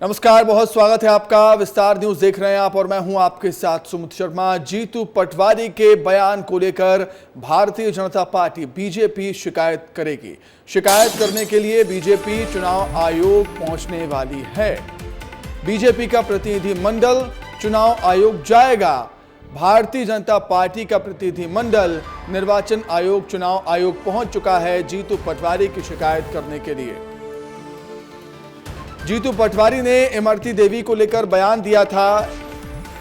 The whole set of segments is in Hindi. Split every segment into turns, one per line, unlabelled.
नमस्कार, बहुत स्वागत है आपका। विस्तार न्यूज देख रहे हैं आप और मैं हूं आपके साथ सुमित शर्मा। जीतू पटवारी के बयान को लेकर भारतीय जनता पार्टी बीजेपी शिकायत करेगी। शिकायत करने के लिए बीजेपी चुनाव आयोग पहुंचने वाली है। बीजेपी का प्रतिनिधिमंडल चुनाव आयोग जाएगा। भारतीय जनता पार्टी का प्रतिनिधिमंडल निर्वाचन आयोग चुनाव आयोग पहुंच चुका है जीतू पटवारी की शिकायत करने के लिए। जीतू पटवारी ने इमरती देवी को लेकर बयान दिया था,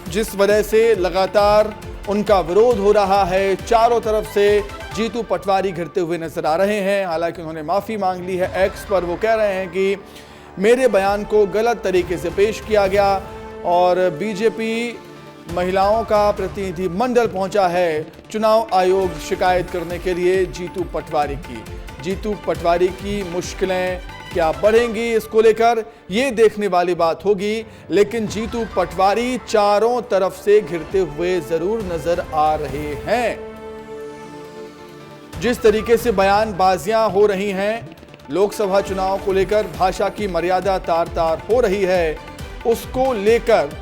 जिस वजह से लगातार उनका विरोध हो रहा है। चारों तरफ से जीतू पटवारी घिरते हुए नजर आ रहे हैं। हालांकि उन्होंने माफी मांग ली है। एक्स पर वो कह रहे हैं कि मेरे बयान को गलत तरीके से पेश किया गया और बीजेपी महिलाओं का प्रतिनिधिमंडल पहुंचा है चुनाव आयोग शिकायत करने के लिए जीतू पटवारी की। जीतू पटवारी की मुश्किलें क्या बढ़ेंगी, इसको लेकर ये देखने वाली बात होगी। लेकिन जीतू पटवारी चारों तरफ से घिरते हुए जरूर नजर आ रहे हैं। जिस तरीके से बयानबाजियां हो रही हैं, लोकसभा चुनाव को लेकर भाषा की मर्यादा तार तार हो रही है, उसको लेकर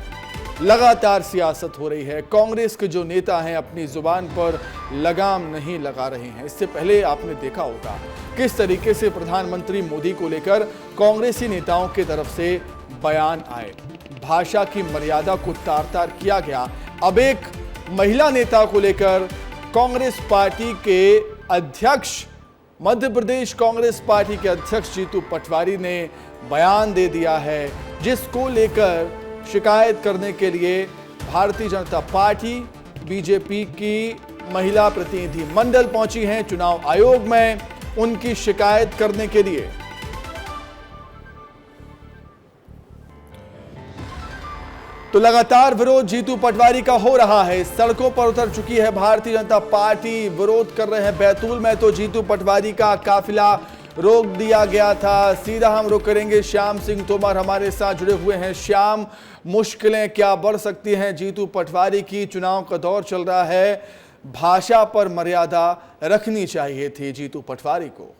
लगातार सियासत हो रही है। कांग्रेस के जो नेता हैं अपनी जुबान पर लगाम नहीं लगा रहे हैं। इससे पहले आपने देखा होगा किस तरीके से प्रधानमंत्री मोदी को लेकर कांग्रेसी नेताओं की तरफ से बयान आए। भाषा की मर्यादा को तार तार किया गया। अब एक महिला नेता को लेकर कांग्रेस पार्टी के अध्यक्ष, मध्य प्रदेश कांग्रेस पार्टी के अध्यक्ष जीतू पटवारी ने बयान दे दिया है, जिसको लेकर शिकायत करने के लिए भारतीय जनता पार्टी बीजेपी की महिला प्रतिनिधि मंडल पहुंची हैं चुनाव आयोग में उनकी शिकायत करने के लिए। तो लगातार विरोध जीतू पटवारी का हो रहा है। सड़कों पर उतर चुकी है भारतीय जनता पार्टी, विरोध कर रहे हैं। बैतूल में तो जीतू पटवारी का काफिला रोक दिया गया था। सीधा हम रुक करेंगे, श्याम सिंह तोमर हमारे साथ जुड़े हुए हैं। श्याम, मुश्किलें क्या बढ़ सकती हैं जीतू पटवारी की? चुनाव का दौर चल रहा है, भाषा पर मर्यादा रखनी चाहिए थी जीतू पटवारी को।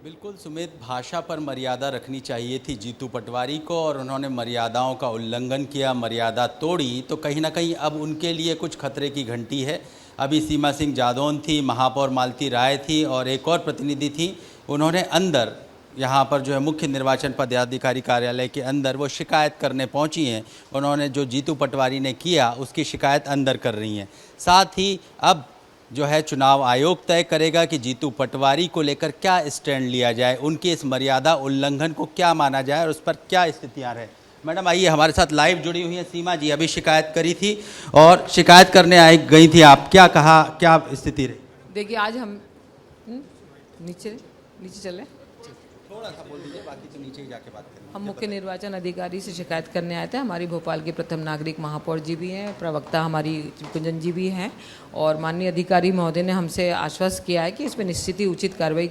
बिल्कुल सुमित, भाषा पर मर्यादा रखनी चाहिए थी जीतू पटवारी को और उन्होंने मर्यादाओं का उल्लंघन किया, मर्यादा तोड़ी। तो कहीं ना कहीं अब उनके लिए कुछ खतरे की घंटी है। अभी सीमा सिंह जादौन थी, महापौर मालती राय थी और एक और प्रतिनिधि थी। उन्होंने अंदर यहाँ पर जो है मुख्य निर्वाचन पदाधिकारी कार्यालय के अंदर वो शिकायत करने पहुँची हैं। उन्होंने जो जीतू पटवारी ने किया उसकी शिकायत अंदर कर रही हैं। साथ ही अब जो है चुनाव आयोग तय करेगा कि जीतू पटवारी को लेकर क्या स्टैंड लिया जाए, उनके इस मर्यादा उल्लंघन को क्या माना जाए और उस पर क्या स्थितियाँ रहे। मैडम आइए, हमारे साथ लाइव जुड़ी हुई हैं सीमा जी। अभी शिकायत करी थी और शिकायत करने आई गई थी आप, क्या कहा, क्या स्थिति रही?
देखिए, आज हम नीचे चले,
थोड़ा सा बोल दीजिए, बाकी तो नीचे ही जाके बात करें।
हम मुख्य निर्वाचन अधिकारी से शिकायत करने आए थे। हमारी भोपाल के प्रथम नागरिक महापौर जी भी हैं, प्रवक्ता हमारी कुंजन जी भी हैं और माननीय अधिकारी महोदय ने हमसे आश्वस्त किया है कि इस पर निश्चित ही उचित कार्रवाई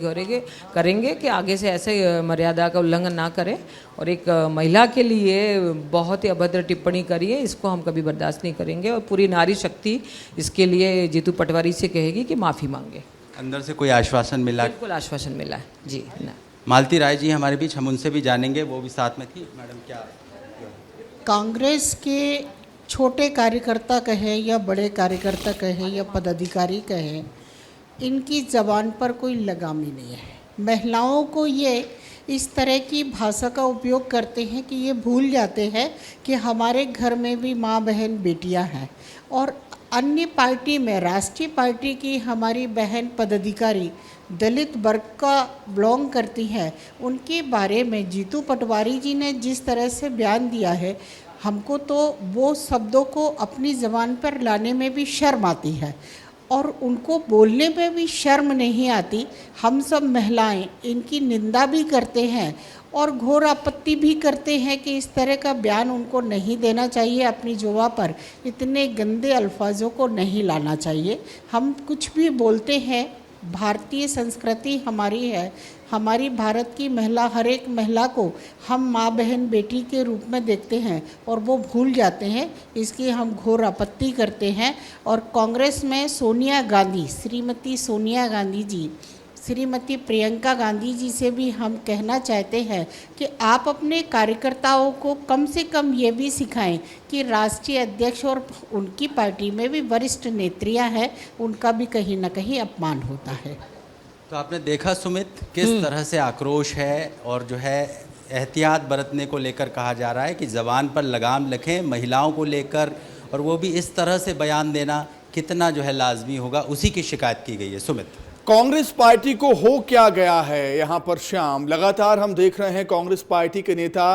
करेंगे कि आगे से ऐसे मर्यादा का उल्लंघन ना करें। और एक महिला के लिए बहुत ही अभद्र टिप्पणी करी है, इसको हम कभी बर्दाश्त नहीं करेंगे और पूरी नारी शक्ति इसके लिए जीतू पटवारी से कहेगी कि माफ़ी मांगे।
अंदर से कोई आश्वासन मिला?
बिल्कुल आश्वासन मिला है जी। ना
मालती राय जी हमारे बीच, हम उनसे भी जानेंगे, वो भी साथ में थी। मैडम, क्या
कांग्रेस के छोटे कार्यकर्ता कहें या बड़े कार्यकर्ता कहें या पदाधिकारी कहें, इनकी ज़बान पर कोई लगाम ही नहीं है। महिलाओं को ये इस तरह की भाषा का उपयोग करते हैं कि ये भूल जाते हैं कि हमारे घर में भी माँ बहन बेटियाँ हैं। और अन्य पार्टी में, राष्ट्रीय पार्टी की हमारी बहन पदाधिकारी दलित वर्ग का बिलोंग करती हैं, उनके बारे में जीतू पटवारी जी ने जिस तरह से बयान दिया है, हमको तो वो शब्दों को अपनी ज़बान पर लाने में भी शर्म आती है और उनको बोलने में भी शर्म नहीं आती। हम सब महिलाएं इनकी निंदा भी करते हैं और घोर आपत्ति भी करते हैं कि इस तरह का बयान उनको नहीं देना चाहिए। अपनी जुबान पर इतने गंदे अल्फाजों को नहीं लाना चाहिए। हम कुछ भी बोलते हैं, भारतीय संस्कृति हमारी है, हमारी भारत की महिला, हर एक महिला को हम माँ बहन बेटी के रूप में देखते हैं और वो भूल जाते हैं। इसकी हम घोर आपत्ति करते हैं। और कांग्रेस में सोनिया गांधी, श्रीमती सोनिया गांधी जी श्रीमती प्रियंका गांधी जी से भी हम कहना चाहते हैं कि आप अपने कार्यकर्ताओं को कम से कम ये भी सिखाएं कि राष्ट्रीय अध्यक्ष और उनकी पार्टी में भी वरिष्ठ नेत्रियां हैं, उनका भी कहीं ना कहीं अपमान होता है।
तो आपने देखा सुमित किस तरह से आक्रोश है, और जो है एहतियात बरतने को लेकर कहा जा रहा है कि ज़बान पर लगाम रखें महिलाओं को लेकर, और वो भी इस तरह से बयान देना कितना जो है लाजमी होगा, उसी की शिकायत की गई है। सुमित,
कांग्रेस पार्टी को हो क्या गया है यहां पर श्याम? लगातार हम देख रहे हैं कांग्रेस पार्टी के नेता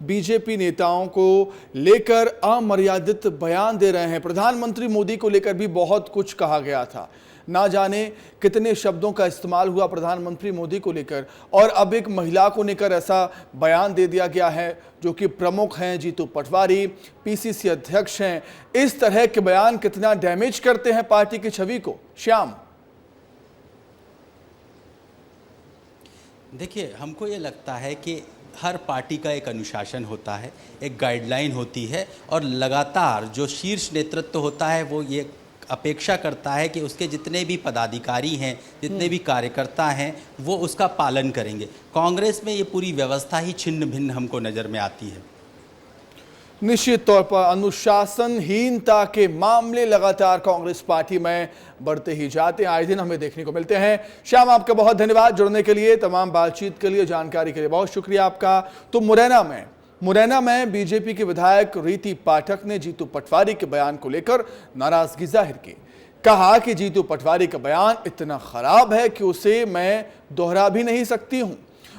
बीजेपी नेताओं को लेकर अमर्यादित बयान दे रहे हैं। प्रधानमंत्री मोदी को लेकर भी बहुत कुछ कहा गया था, ना जाने कितने शब्दों का इस्तेमाल हुआ प्रधानमंत्री मोदी को लेकर, और अब एक महिला को लेकर ऐसा बयान दे दिया गया है जो कि प्रमुख हैं, जीतू पटवारी पीसीसी अध्यक्ष हैं। इस तरह के बयान कितना डैमेज करते हैं पार्टी की छवि को? श्याम,
देखिए, हमको ये लगता है कि हर पार्टी का एक अनुशासन होता है, एक गाइडलाइन होती है, और लगातार जो शीर्ष नेतृत्व होता है वो ये अपेक्षा करता है कि उसके जितने भी पदाधिकारी हैं, जितने भी कार्यकर्ता हैं, वो उसका पालन करेंगे। कांग्रेस में ये पूरी व्यवस्था ही छिन्न भिन्न हमको नज़र में आती है।
निश्चित तौर पर अनुशासनहीनता के मामले लगातार कांग्रेस पार्टी में बढ़ते ही जाते हैं, आए दिन हमें देखने को मिलते हैं। श्याम, आपका बहुत धन्यवाद जुड़ने के लिए, तमाम बातचीत के लिए, जानकारी के लिए बहुत शुक्रिया आपका। तो मुरैना में बीजेपी के विधायक रीति पाठक ने जीतू पटवारी के बयान को लेकर नाराजगी जाहिर की। कहा कि जीतू पटवारी का बयान इतना खराब है कि उसे मैं दोहरा भी नहीं सकती हूं।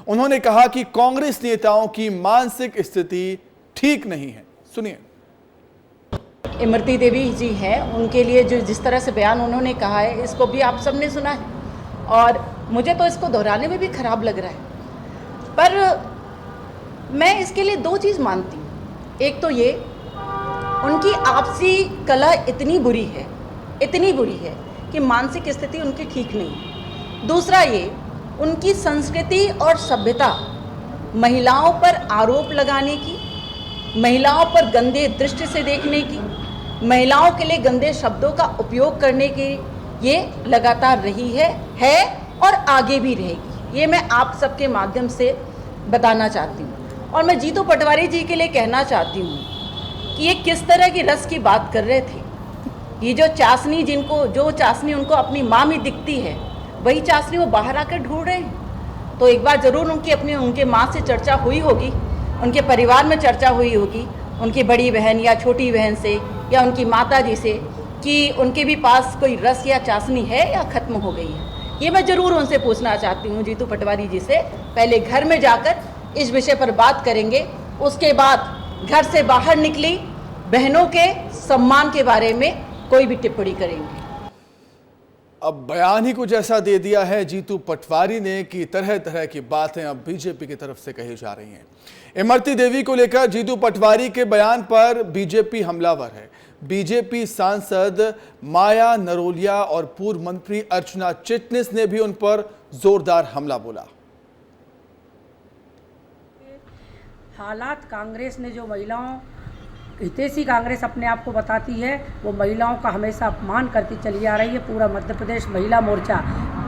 उन्होंने कहा कि कांग्रेस नेताओं की मानसिक स्थिति ठीक नहीं है। सुनिए।
इमरती देवी जी हैं, उनके लिए जो जिस तरह से बयान उन्होंने कहा है, इसको भी आप सबने सुना है, और मुझे तो इसको दोहराने में भी खराब लग रहा है। पर मैं इसके लिए दो चीज़ मानती हूँ। एक तो ये, उनकी आपसी कला इतनी बुरी है कि मानसिक स्थिति उनकी ठीक नहीं है। दूसरा ये, उनकी संस्कृति और सभ्यता महिलाओं पर आरोप लगाने की, महिलाओं पर गंदे दृष्टि से देखने की, महिलाओं के लिए गंदे शब्दों का उपयोग करने की, ये लगातार रही है और आगे भी रहेगी। ये मैं आप सबके माध्यम से बताना चाहती हूँ। और मैं जीतू पटवारी जी के लिए कहना चाहती हूँ कि ये किस तरह की रस की बात कर रहे थे। ये जो चाशनी उनको अपनी माँ में दिखती है, वही चाशनी वो बाहर आकर ढूंढ रहे हैं। तो एक बार ज़रूर उनके माँ से चर्चा हुई होगी, उनके परिवार में चर्चा हुई होगी, उनकी बड़ी बहन या छोटी बहन से या उनकी माता जी से, कि उनके भी पास कोई रस या चाशनी है या ख़त्म हो गई है। ये मैं ज़रूर उनसे पूछना चाहती हूँ जीतू पटवारी जी से। पहले घर में जाकर इस विषय पर बात करेंगे, उसके बाद घर से बाहर निकली बहनों के सम्मान के बारे में कोई भी टिप्पणी करेंगे।
अब बयान ही कुछ ऐसा दे दिया है जीतू पटवारी ने कि तरह तरह की बातें अब बीजेपी की तरफ से कही जा रही हैं। इमरती देवी को लेकर जीतू पटवारी के बयान पर बीजेपी हमलावर है। बीजेपी सांसद माया नरोलिया और पूर्व मंत्री अर्चना चिटनिस ने भी उन पर जोरदार हमला बोला।
हालात कांग्रेस ने जो महिलाओं, हितैषी कांग्रेस अपने आप को बताती है, वो महिलाओं का हमेशा अपमान करती चली आ रही है। पूरा मध्य प्रदेश महिला मोर्चा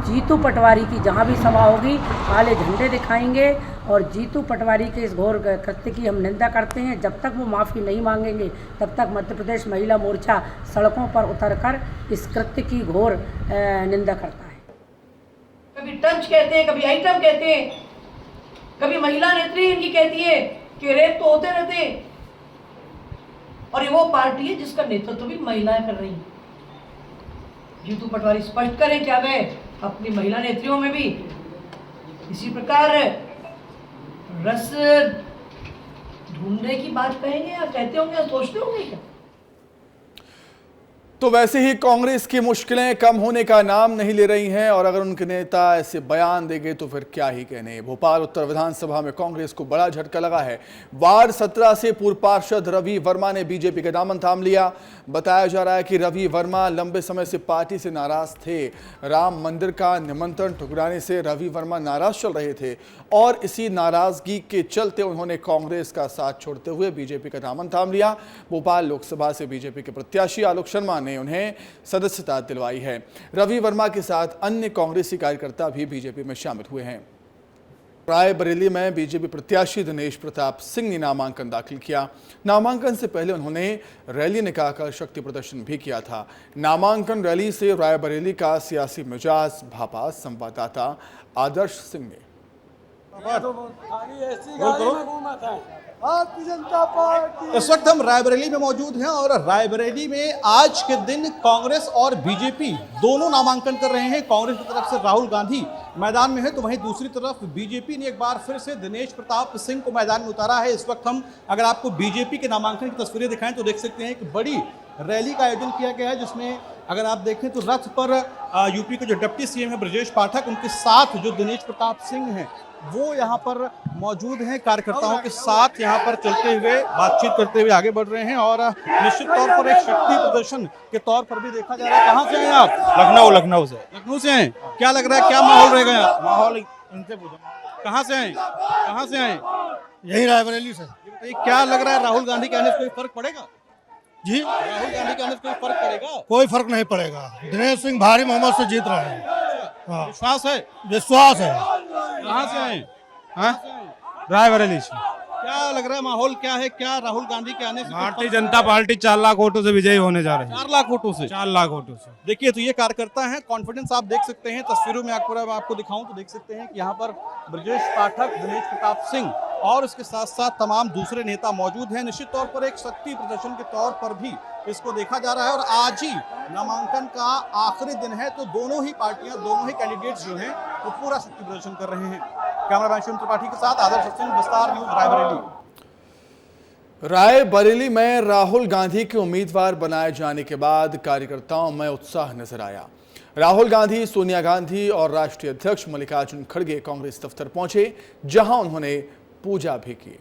जीतू पटवारी की जहां भी सभा होगी काले झंडे दिखाएंगे, और जीतू पटवारी के इस घोर कृत्य की हम निंदा करते हैं। जब तक वो माफ़ी नहीं मांगेंगे तब तक मध्य प्रदेश महिला मोर्चा सड़कों पर उतरकर इस कृत्य की घोर निंदा करता है।
कभी टंच कहते हैं, कभी आइटम कहते हैं, कभी महिला नेत्री इनकी कहती है कि रेप तो होते रहते हैं। और ये वो पार्टी है जिसका नेतृत्व भी महिलाएं कर रही हैं। जीतू पटवारी स्पष्ट करें क्या वे अपनी महिला नेत्रियों में भी इसी प्रकार रस ढूंढने की बात कहेंगे, या कहते होंगे, या सोचते होंगे क्या?
तो वैसे ही कांग्रेस की मुश्किलें कम होने का नाम नहीं ले रही हैं, और अगर उनके नेता ऐसे बयान देंगे तो फिर क्या ही कहने। भोपाल उत्तर विधानसभा में कांग्रेस को बड़ा झटका लगा है। वार्ड 17 से पूर्व पार्षद रवि वर्मा ने बीजेपी का दामन थाम लिया। बताया जा रहा है कि रवि वर्मा लंबे समय से पार्टी से नाराज थे। राम मंदिर का निमंत्रण ठुकराने से रवि वर्मा नाराज चल रहे थे, और इसी नाराजगी के चलते उन्होंने कांग्रेस का साथ छोड़ते हुए बीजेपी का दामन थाम लिया। भोपाल लोकसभा से बीजेपी के प्रत्याशी आलोक शर्मा ने उन्हें सदस्यता दिलवाई है। रवि वर्मा के साथ अन्य कांग्रेसी कार्यकर्ता भी बीजेपी में शामिल हुए हैं। रायबरेली में बीजेपी प्रत्याशी दिनेश प्रताप सिंह ने नामांकन दाखिल किया। नामांकन से पहले उन्होंने रैली निकालकर शक्ति प्रदर्शन भी किया था। नामांकन रैली से रायबरेली का सियासी मिजाज भापा। संवाददाता आदर्श सिंह ने
इस वक्त हम रायबरेली में मौजूद हैं और रायबरेली में आज के दिन कांग्रेस और बीजेपी दोनों नामांकन कर रहे हैं। कांग्रेस की तरफ से राहुल गांधी मैदान में है तो वहीं दूसरी तरफ बीजेपी ने एक बार फिर से दिनेश प्रताप सिंह को मैदान में उतारा है। इस वक्त हम अगर आपको बीजेपी के नामांकन की तस्वीरें दिखाएं तो देख सकते हैं एक बड़ी रैली का आयोजन किया गया है, जिसमें अगर आप देखें तो रथ पर यूपी के जो डिप्टी सीएम है ब्रजेश पाठक, उनके साथ जो दिनेश प्रताप सिंह हैं वो यहाँ पर मौजूद हैं। कार्यकर्ताओं के साथ यहाँ पर चलते हुए बातचीत करते हुए आगे बढ़ रहे हैं और निश्चित तौर पर एक शक्ति प्रदर्शन के तौर पर भी देखा जा रहा है। कहाँ से आए आप? लखनऊ से आए। क्या लग रहा है, क्या माहौल रहेगा यहाँ?
माहौल इनसे पूछो।
कहाँ से आए?
यही रायबरेली से।
ये क्या लग रहा है, राहुल गांधी के आने से कोई फर्क पड़ेगा?
जी,
राहुल गांधी के आने से कोई फर्क पड़ेगा?
कोई फर्क नहीं पड़ेगा। दिनेश सिंह भारी मोहम्मद से जीत रहे हैं। हाँ,
विश्वास है।
कहाँ
से आए?
रायबरेली से।
क्या लग रहा है, माहौल क्या है? क्या राहुल गांधी के आने से
भारतीय जनता पार्टी 4 लाख वोटों से विजयी होने जा रही है।
4 लाख वोटों से।
4 लाख वोटों से।
देखिए तो ये कार्यकर्ता हैं, कॉन्फिडेंस आप देख सकते हैं तस्वीरों में। आपको दिखाऊं तो देख सकते हैं कि यहाँ पर ब्रजेश पाठक, दिनेश प्रताप सिंह और इसके साथ साथ तमाम दूसरे नेता मौजूद हैं। निश्चित तौर पर एक शक्ति प्रदर्शन के तौर पर भी इसको देखा जा रहा है और आज ही नामांकन का आखिरी दिन है तो दोनों ही पार्टियां, दोनों ही कैंडिडेट्स जो हैं वो पूरा शक्ति प्रदर्शन कर रहे हैं। कैमरामैन शिव त्रिपाठी के साथ आदर्श सिंह, विस्तार न्यूज, रायबरेली।
रायबरेली में राहुल गांधी के उम्मीदवार बनाए जाने के बाद कार्यकर्ताओं में उत्साह नजर आया। राहुल गांधी, सोनिया गांधी और राष्ट्रीय अध्यक्ष मल्लिकार्जुन खड़गे कांग्रेस दफ्तर पहुंचे, जहां उन्होंने पूजा भी की।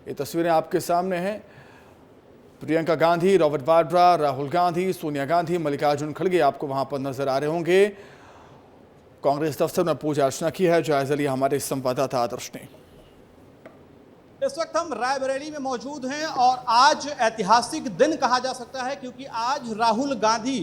ये तस्वीरें आपके सामने हैं। प्रियंका गांधी, रॉबर्ट वाड्रा, राहुल गांधी, सोनिया गांधी, मल्लिकार्जुन खड़गे आपको वहां पर नजर आ रहे होंगे। कांग्रेस दफ्तर में पूजा अर्चना की है। जायजा लिया हमारे संवाददाता आदर्श ने।
इस वक्त हम रायबरेली में मौजूद हैं और आज ऐतिहासिक दिन कहा जा सकता है क्योंकि आज राहुल गांधी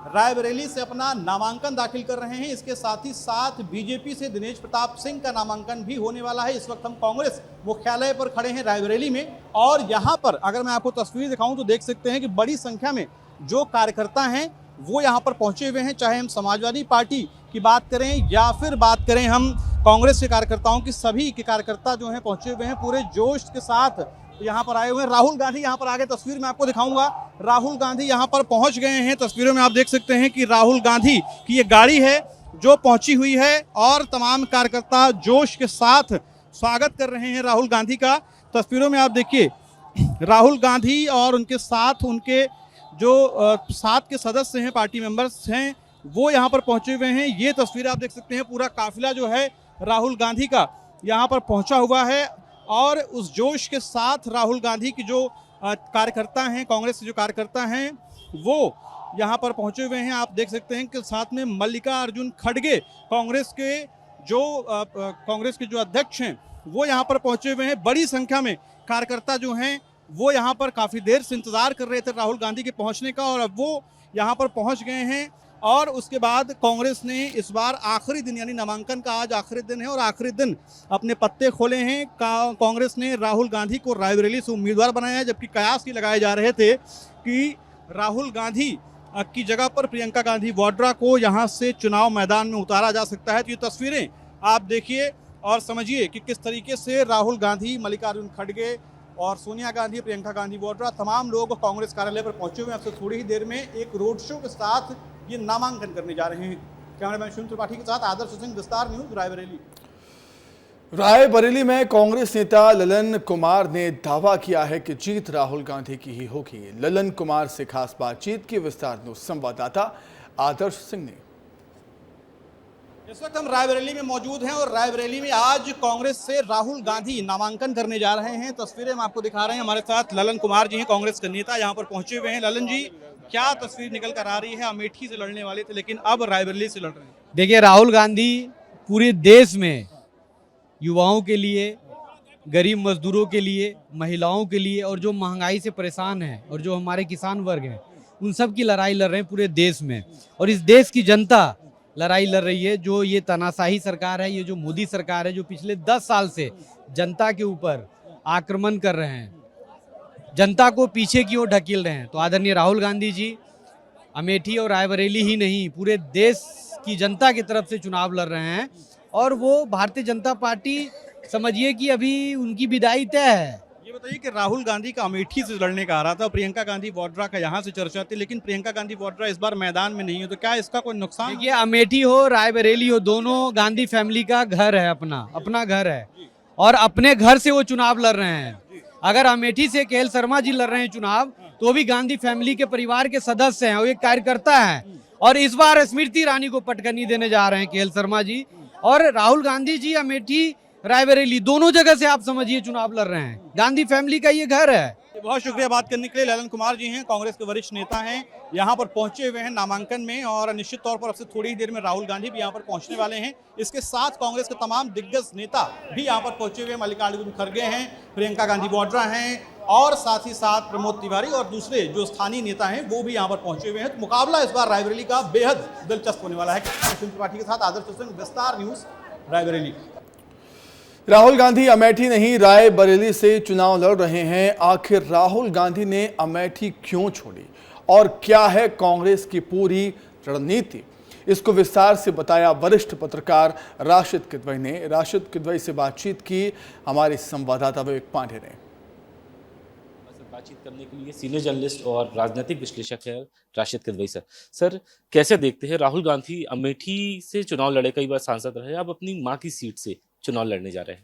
रायबरेली से अपना नामांकन दाखिल कर रहे हैं। इसके साथ ही साथ बीजेपी से दिनेश प्रताप सिंह का नामांकन भी होने वाला है। इस वक्त हम कांग्रेस मुख्यालय पर खड़े हैं रायबरेली में और यहाँ पर अगर मैं आपको तस्वीर दिखाऊं तो देख सकते हैं कि बड़ी संख्या में जो कार्यकर्ता हैं वो यहाँ पर पहुंचे हुए हैं। चाहे हम समाजवादी पार्टी की बात करें या फिर बात करें हम कांग्रेस के कार्यकर्ताओं की, सभी के कार्यकर्ता जो हैं पहुंचे हुए हैं पूरे जोश के साथ यहाँ पर आए हुए हैं। राहुल गांधी यहाँ पर आगे तस्वीर में आपको दिखाऊंगा, राहुल गांधी यहाँ पर पहुंच गए हैं। तस्वीरों में आप देख सकते हैं कि राहुल गांधी की ये गाड़ी है जो पहुंची हुई है और तमाम कार्यकर्ता जोश के साथ स्वागत कर रहे हैं राहुल गांधी का। तस्वीरों में आप देखिए राहुल गांधी और उनके साथ उनके जो 7 के सदस्य हैं, पार्टी मेंबर्स हैं, वो यहाँ पर पहुंचे हुए हैं। ये तस्वीर आप देख सकते हैं, पूरा काफिला जो है राहुल गांधी का यहाँ पर पहुंचा हुआ है और उस जोश के साथ राहुल गांधी की जो कार्यकर्ता हैं, कांग्रेस के जो कार्यकर्ता हैं वो यहाँ पर पहुंचे हुए हैं। आप देख सकते हैं कि साथ में मल्लिकार्जुन खड़गे कांग्रेस के जो अध्यक्ष हैं वो यहाँ पर पहुंचे हुए हैं। बड़ी संख्या में कार्यकर्ता जो हैं वो यहाँ पर काफ़ी देर से इंतज़ार कर रहे थे राहुल गांधी के पहुँचने का और अब वो यहाँ पर पहुँच गए हैं। और उसके बाद कांग्रेस ने इस बार आखिरी दिन यानी नामांकन का आज आखिरी दिन है और आखिरी दिन अपने पत्ते खोले हैं। कांग्रेस ने राहुल गांधी को रायबरेली से उम्मीदवार बनाया है, जबकि कयास ये लगाए जा रहे थे कि राहुल गांधी की जगह पर प्रियंका गांधी वाड्रा को यहाँ से चुनाव मैदान में उतारा जा सकता है। तो ये तस्वीरें आप देखिए और समझिए कि किस तरीके से राहुल गांधी, मल्लिकार्जुन खड़गे और सोनिया गांधी, प्रियंका गांधी वाड्रा तमाम लोग कांग्रेस कार्यालय पर पहुंचे हुए हैं। अब से थोड़ी ही देर में एक रोड शो के साथ ये नामांकन करने जा रहे हैं। कैमरामैन शिव त्रिपाठी के साथ आदर्श सिंह, विस्तार न्यूज, रायबरेली।
रायबरेली में कांग्रेस नेता ललन कुमार ने दावा किया है कि जीत राहुल गांधी की ही होगी। ललन कुमार से खास बातचीत की विस्तार न्यूज संवाददाता आदर्श सिंह ने।
इस वक्त हम रायबरेली में मौजूद हैं और रायबरेली में आज कांग्रेस से राहुल गांधी नामांकन करने जा रहे हैं। तस्वीरें हम आपको दिखा रहे हैं। हमारे साथ ललन कुमार जी हैं, कांग्रेस के नेता, यहाँ पर पहुंचे हुए हैं। ललन जी, क्या तस्वीर निकल कर आ रही है? अमेठी से लड़ने वाले थे लेकिन अब रायबरेली से लड़ रहे हैं।
देखिए, राहुल गांधी पूरे देश में युवाओं के लिए, गरीब मजदूरों के लिए, महिलाओं के लिए और जो महंगाई से परेशान हैं और जो हमारे किसान वर्ग हैं उन सब की लड़ाई लड़ रहे हैं पूरे देश में। और इस देश की जनता लड़ाई लड़ रही है। जो ये तानाशाही सरकार है, ये जो मोदी सरकार है, जो पिछले 10 साल से जनता के ऊपर आक्रमण कर रहे हैं, जनता को पीछे की ओर ढकेल रहे हैं। तो आदरणीय राहुल गांधी जी अमेठी और रायबरेली ही नहीं, पूरे देश की जनता की तरफ से चुनाव लड़ रहे हैं। और वो भारतीय जनता पार्टी समझिए कि अभी उनकी विदाई तय है।
ये बताइए कि राहुल गांधी का अमेठी से लड़ने का आ रहा था, प्रियंका गांधी वाड्रा का यहाँ से चर्चा थी, लेकिन प्रियंका गांधी वाड्रा इस बार मैदान में नहीं है, तो क्या इसका कोई नुकसान?
देखिए, अमेठी हो रायबरेली हो, दोनों गांधी फैमिली का घर है, अपना घर है, और अपने घर से वो चुनाव लड़ रहे हैं। अगर अमेठी से केएल शर्मा जी लड़ रहे हैं चुनाव, तो भी गांधी फैमिली के परिवार के सदस्य हैं, वो एक कार्यकर्ता हैं। और इस बार स्मृति ईरानी को पटकनी देने जा रहे हैं केएल शर्मा जी, और राहुल गांधी जी अमेठी रायबरेली दोनों जगह से आप समझिए चुनाव लड़ रहे हैं। गांधी फैमिली का ये घर है।
बहुत शुक्रिया बात करने के लिए। ललन कुमार जी हैं, कांग्रेस के वरिष्ठ नेता हैं, यहाँ पर पहुंचे हुए हैं नामांकन में, और निश्चित तौर पर अब से थोड़ी ही देर में राहुल गांधी भी यहाँ पर पहुंचने वाले हैं। इसके साथ कांग्रेस के तमाम दिग्गज नेता भी यहाँ पर पहुंचे हुए हैं। मल्लिकार्जुन खड़गे हैं, प्रियंका गांधी वाड्रा हैं, और साथ ही साथ प्रमोद तिवारी और दूसरे जो स्थानीय नेता हैं वो भी यहाँ पर पहुंचे हुए हैं। तो मुकाबला इस बार रायबरेली का बेहद दिलचस्प होने वाला है। त्रिपाठी के साथ आदर्श सिंह, विस्तार न्यूज, रायबरेली।
राहुल गांधी अमेठी नहीं, रायबरेली से चुनाव लड़ रहे हैं। आखिर राहुल गांधी ने अमेठी क्यों छोड़ी और क्या है कांग्रेस की पूरी रणनीति, इसको विस्तार से बताया वरिष्ठ पत्रकार राशिद किदवई ने। राशिद किदवई से बातचीत की हमारे संवाददाता विवेक पांडे ने।
बातचीत करने के लिए सीनियर जर्नलिस्ट और राजनीतिक विश्लेषक है राशिद किदवई सर। सर, कैसे देखते हैं राहुल गांधी अमेठी से चुनाव लड़े, कई बार सांसद रहे, अब अपनी मां की सीट से चुनाव लड़ने जा रहे हैं?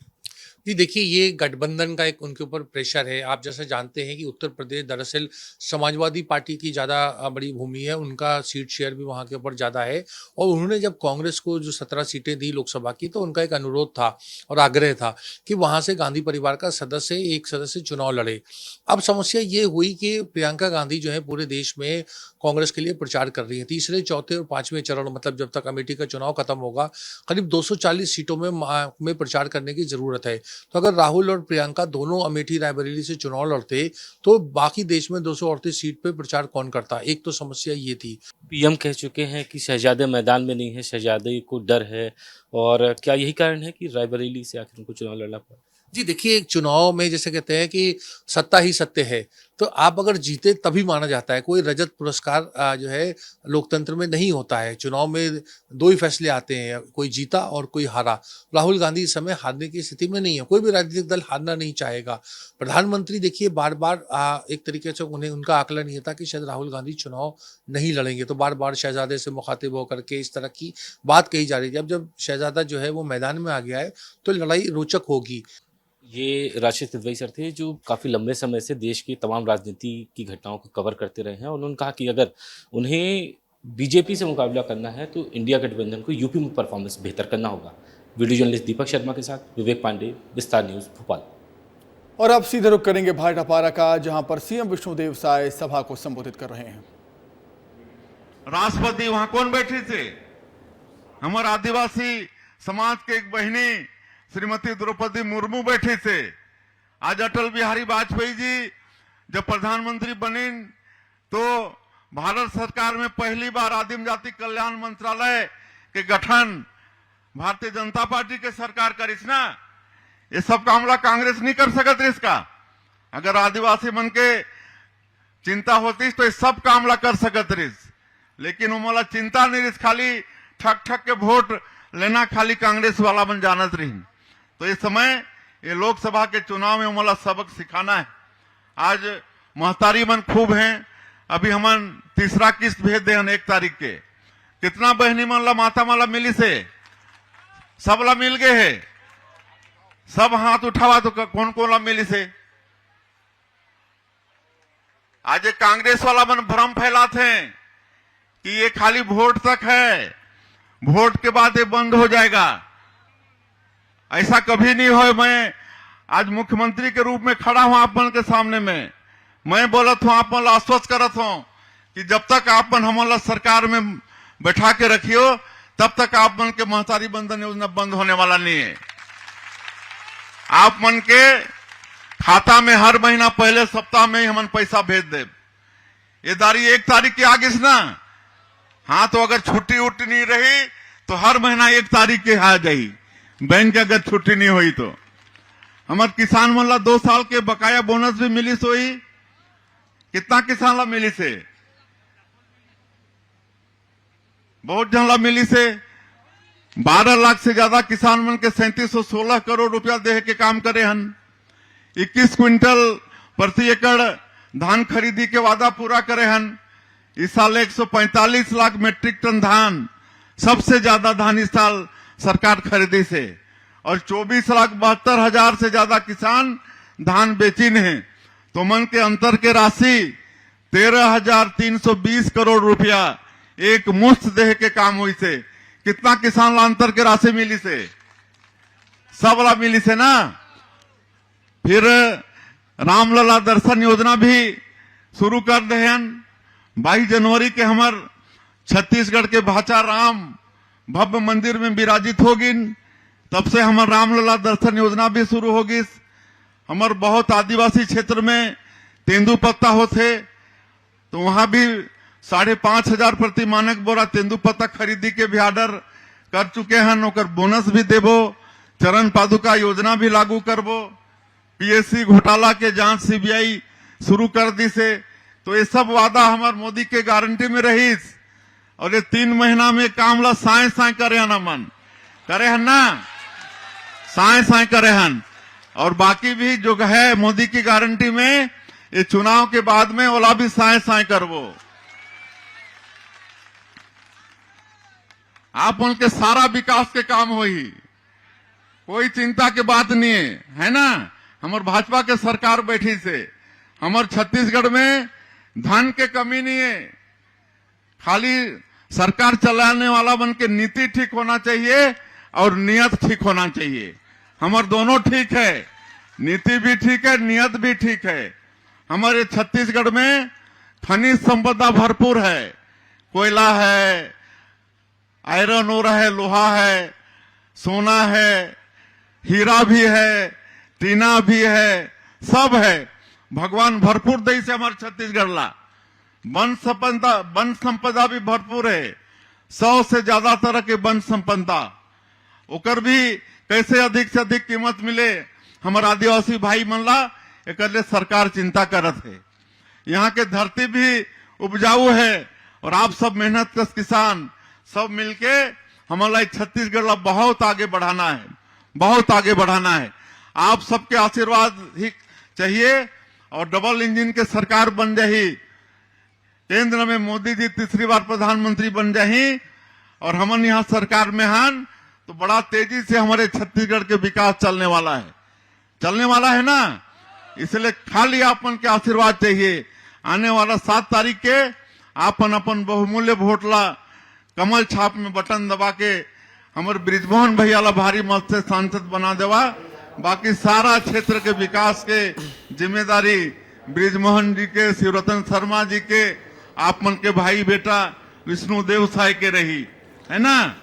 जी देखिए, ये गठबंधन का एक उनके ऊपर प्रेशर है। आप जैसे जानते हैं कि उत्तर प्रदेश दरअसल समाजवादी पार्टी की ज़्यादा बड़ी भूमि है, उनका सीट शेयर भी वहाँ के ऊपर ज़्यादा है। और उन्होंने जब कांग्रेस को जो 17 सीटें दी लोकसभा की, तो उनका एक अनुरोध था और आग्रह था कि वहाँ से गांधी परिवार का एक सदस्य चुनाव लड़े। अब समस्या ये हुई कि प्रियंका गांधी जो है पूरे देश में कांग्रेस के लिए प्रचार कर रही है। तीसरे, चौथे और पाँचवें चरण, मतलब जब तक अमेठी का चुनाव खत्म होगा, करीब 240 सीटों में प्रचार करने की ज़रूरत है। तो अगर राहुल और प्रियंका दोनों अमेठी रायबरेली से चुनाव लड़ते, तो बाकी देश में 238 सीट पे प्रचार कौन करता? एक तो समस्या ये थी।
पीएम कह चुके हैं कि शहजादे मैदान में नहीं है, शहजादे को डर है, और क्या यही कारण है कि रायबरेली से आखिर उनको चुनाव लड़ना पड़ा?
जी देखिए, चुनाव में जैसे कहते हैं कि सत्ता ही सत्य है, तो आप अगर जीते तभी माना जाता है। कोई रजत पुरस्कार जो है लोकतंत्र में नहीं होता है। चुनाव में दो ही फैसले आते हैं, कोई जीता और कोई हारा। राहुल गांधी इस समय हारने की स्थिति में नहीं है, कोई भी राजनीतिक दल हारना नहीं चाहेगा। प्रधानमंत्री देखिए बार बार एक तरीके से उनका आकलन ये था कि शायद राहुल गांधी चुनाव नहीं लड़ेंगे, तो बार बार शहजादे से मुखातिब होकर के इस तरह की बात कही जा रही थी। अब जब शहजादा जो है वो मैदान में आ गया है, तो लड़ाई रोचक होगी।
ये राशिद किदवई सर थे, जो काफ़ी लंबे समय से देश की तमाम राजनीति की घटनाओं को कवर करते रहे हैं, और उन्होंने कहा कि अगर उन्हें बीजेपी से मुकाबला करना है तो इंडिया गठबंधन को यूपी में परफॉर्मेंस बेहतर करना होगा। वीडियो जर्नलिस्ट दीपक शर्मा के साथ विवेक पांडे, विस्तार न्यूज़, भोपाल।
और अब सीधे रुख करेंगे भाटापारा का, जहां पर सीएम विष्णुदेव साय सभा को संबोधित कर रहे हैं।
राष्ट्रपति वहां कौन बैठे थे? हमारे आदिवासी समाज के एक बहनी श्रीमती द्रौपदी मुर्मू बैठे थे। आज अटल बिहारी वाजपेयी जी जब प्रधानमंत्री बने, तो भारत सरकार में पहली बार आदिम जाति कल्याण मंत्रालय के गठन भारतीय जनता पार्टी के सरकार करिस ना। ये सब कामला कांग्रेस नहीं कर सकत इसका। अगर आदिवासी मन के चिंता होती तो ये सब कामला कर सकत रिस, लेकिन उमला चिंता नहीं रिस, खाली ठक ठक के वोट लेना खाली कांग्रेस वाला बन जानत रही। तो इस समय ये लोकसभा के चुनाव में उमला सबक सिखाना है। आज महतारी मन खूब हैं, अभी हमन तीसरा किस्त भेज दे 1 तारीख के। कितना बहनी मन ला माता माला मिली से? सब ला मिल गए है। सब हाथ उठावा तो कौन कौन ला मिली से? आज ये कांग्रेस वाला मन भ्रम फैलाते हैं कि ये खाली वोट तक है, वोट के बाद ये बंद हो जाएगा। ऐसा कभी नहीं हो। मैं आज मुख्यमंत्री के रूप में खड़ा हूं आप मन के सामने में। मैं बोलत हूं, आप मन आश्वस्त करत हूं कि जब तक आप मन हमला सरकार में बैठा के रखियो, तब तक आप मन के महतारी बंधन योजना बंद होने वाला नहीं है। आप मन के खाता में हर महीना पहले सप्ताह में ही हमन पैसा भेज दे। ये दारी 1 तारीख के आगे से ना, हाँ तो अगर छुट्टी उट्टी नहीं रही तो हर महीना 1 तारीख के आ जाई, बैंक के अगर छुट्टी नहीं हुई तो। हमारे किसान मन ला 2 साल के बकाया बोनस भी मिली सोई। कितना किसान ला मिली से? बहुत जन ला मिली से। 12 लाख से ज्यादा किसान मन के 3716 करोड़ रुपया दे के काम करे हन। 21 क्विंटल प्रति एकड़ धान खरीदी के वादा पूरा करे हन। इस साल 145 लाख मीट्रिक टन धान, सबसे ज्यादा धान इस साल सरकार खरीदी से, और 24,72,000 से ज्यादा किसान धान बेचिन है। तो मन के अंतर के राशि 13,320 करोड़ रुपया एक मुश्त देह के काम हुई से। कितना किसान ला अंतर के राशि मिली से? सब ला मिली से ना। फिर रामलला दर्शन योजना भी शुरू कर दे हन। 22 जनवरी के हमार छत्तीसगढ़ के भाचा राम भव्य मंदिर में विराजित होगिन। तब से हमार रामलला दर्शन योजना भी शुरू होगी। हमार बहुत आदिवासी क्षेत्र में तेंदुपत्ता होते, तो वहां भी 5,500 प्रति मानक बोरा तेंदुपत्ता खरीदी के भी ऑर्डर कर चुके हैं। ओकर बोनस भी देबो, चरण पादुका योजना भी लागू करबो, पीएससी घोटाला के जांच सीबीआई शुरू कर दी से। तो ये सब वादा हमार मोदी के गारंटी में रही। और ये 3 महीना में काम ला साए साए करे हन, मन करे हन ना, साए साए करे हन। और बाकी भी जो है मोदी की गारंटी में, ये चुनाव के बाद में ओला भी साए साए करबो। आप उनके सारा विकास के काम होई, कोई चिंता के बात नहीं है ना। हमार भाजपा के सरकार बैठी से हमार छत्तीसगढ़ में धन के कमी नहीं है। खाली सरकार चलाने वाला बन के नीति ठीक होना चाहिए और नियत ठीक होना चाहिए। हमार दोनों ठीक है, नीति भी ठीक है, नियत भी ठीक है। हमारे छत्तीसगढ़ में खनिज संपदा भरपूर है। कोयला है, आयरन ओर है, लोहा है, सोना है, हीरा भी है, टीना भी है, सब है। भगवान भरपूर दई से हमारे छत्तीसगढ़ ला। वन संपदा भी भरपूर है, 100 से ज्यादा तरह के वन संपदा। ओकर भी कैसे अधिक से अधिक कीमत मिले हमारे आदिवासी भाई मन ला, एक सरकार चिंता करत है। यहाँ के धरती भी उपजाऊ है, और आप सब मेहनत कश किसान सब मिलके हमारा छत्तीसगढ़ ला बहुत आगे बढ़ाना है, बहुत आगे बढ़ाना है। आप सबके आशीर्वाद ही चाहिए, और डबल इंजन के सरकार बन जाही। केंद्र में मोदी जी 3री बार प्रधानमंत्री बन जाही, और हम यहाँ सरकार में हन, तो बड़ा तेजी से हमारे छत्तीसगढ़ के विकास चलने वाला है ना। इसलिए खाली आपन के आशीर्वाद चाहिए। आने वाला 7 तारीख के आपन अपन बहुमूल्य वोट ला कमल छाप में बटन दबा के हमारे ब्रिजमोहन भैया ला भारी मत से सांसद बना देवा। बाकी सारा क्षेत्र के विकास के जिम्मेदारी ब्रिजमोहन जी के, शिवरतन शर्मा जी के, आप मन के भाई बेटा विष्णुदेव साय के रही, है ना।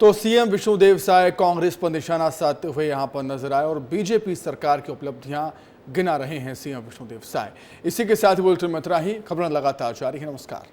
तो सीएम विष्णुदेव साय कांग्रेस पर निशाना साधते हुए यहां पर नजर आए और बीजेपी सरकार की उपलब्धियां गिना रहे हैं सीएम विष्णुदेव साय। इसी के साथ बुलेटिन में इतना ही। खबरें लगातार जारी है। नमस्कार।